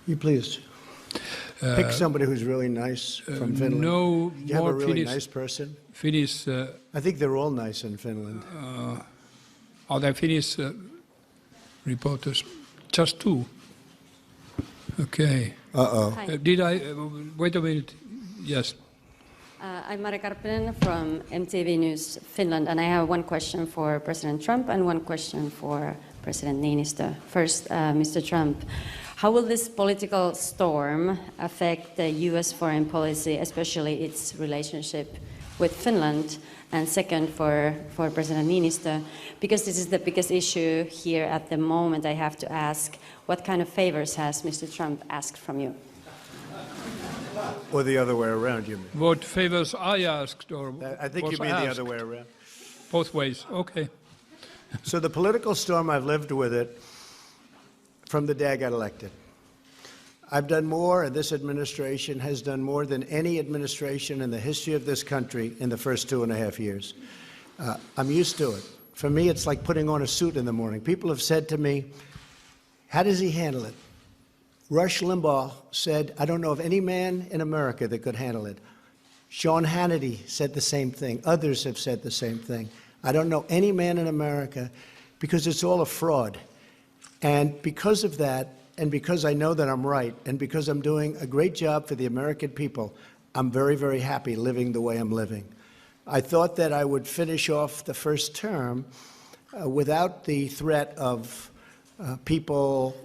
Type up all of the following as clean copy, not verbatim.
You please pick somebody who's really nice from Finland. No, you have more a really Finnish, nice person? Finnish. I think they're all nice in Finland. Are there Finnish reporters? Just two. Okay. Did I? Wait a minute. Yes. I'm Mari Karppinen from MTV News Finland, and I have one question for President Trump and one question for President Niinistö. First, Mr. Trump, how will this political storm affect the U.S. foreign policy, especially its relationship with Finland? And second, for President Niinistö, because this is the biggest issue here at the moment, I have to ask, what kind of favors has Mr. Trump asked from you? Or the other way around, you mean? What favors I asked, or I think you mean the other way around. Both ways, okay. So the political storm, I've lived with it from the day I got elected. I've done more, and this administration has done more than any administration in the history of this country in the first 2.5 years. I'm used to it. For me, it's like putting on a suit in the morning. People have said to me, how does he handle it? Rush Limbaugh said, I don't know of any man in America that could handle it. Sean Hannity said the same thing. Others have said the same thing. I don't know any man in America, because it's all a fraud. And because of that, and because I know that I'm right, and because I'm doing a great job for the American people, I'm very, very happy living the way I'm living. I thought that I would finish off the first term without the threat of people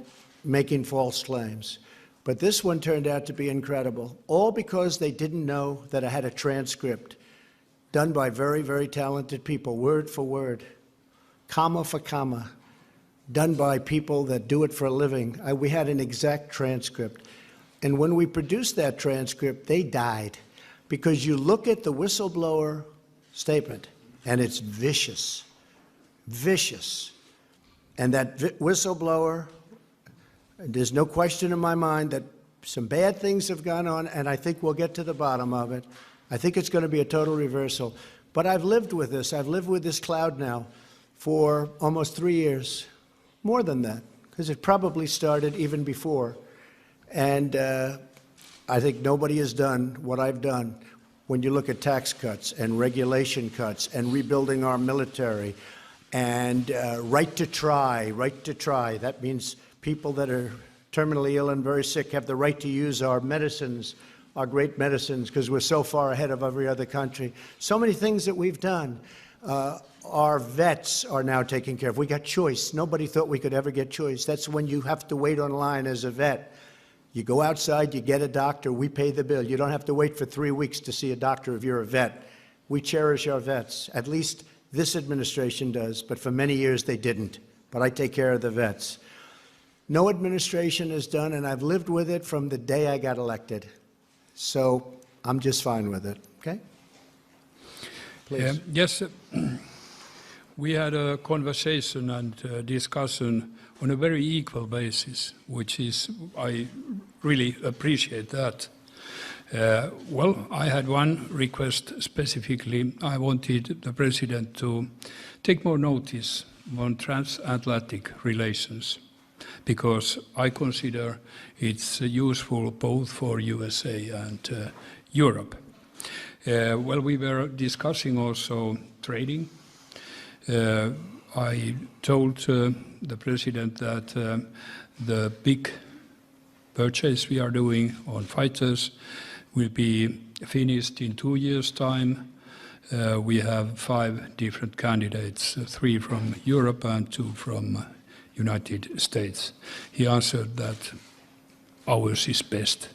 making false claims. But this one turned out to be incredible, all because they didn't know that I had a transcript done by very, very talented people, word for word, comma for comma, done by people that do it for a living. We had an exact transcript. And when we produced that transcript, they died, because you look at the whistleblower statement, and it's vicious, vicious. And that whistleblower, there's no question in my mind that some bad things have gone on, and I think we'll get to the bottom of it. I think it's going to be a total reversal. But I've lived with this. I've lived with this cloud now for almost 3 years. More than that, because it probably started even before. And I think nobody has done what I've done when you look at tax cuts and regulation cuts and rebuilding our military and right to try, right to try. That means people that are terminally ill and very sick have the right to use our medicines, our great medicines, because we're so far ahead of every other country. So many things that we've done. Our vets are now taken care of. We got choice. Nobody thought we could ever get choice. That's when you have to wait online as a vet. You go outside, you get a doctor, we pay the bill. You don't have to wait for 3 weeks to see a doctor if you're a vet. We cherish our vets. At least this administration does, but for many years they didn't. But I take care of the vets. No administration has done, and I've lived with it from the day I got elected. So I'm just fine with it, okay? Please. Yes, we had a conversation and discussion on a very equal basis, which is, I really appreciate that. Well, I had one request specifically. I wanted the President to take more notice on transatlantic relations, because I consider it's useful both for USA and Europe. Well, we were discussing also trading. I told the President that the big purchase we are doing on fighters will be finished in 2 years' time. We have 5 different candidates, 3 from Europe and 2 from United States. He answered that ours is best.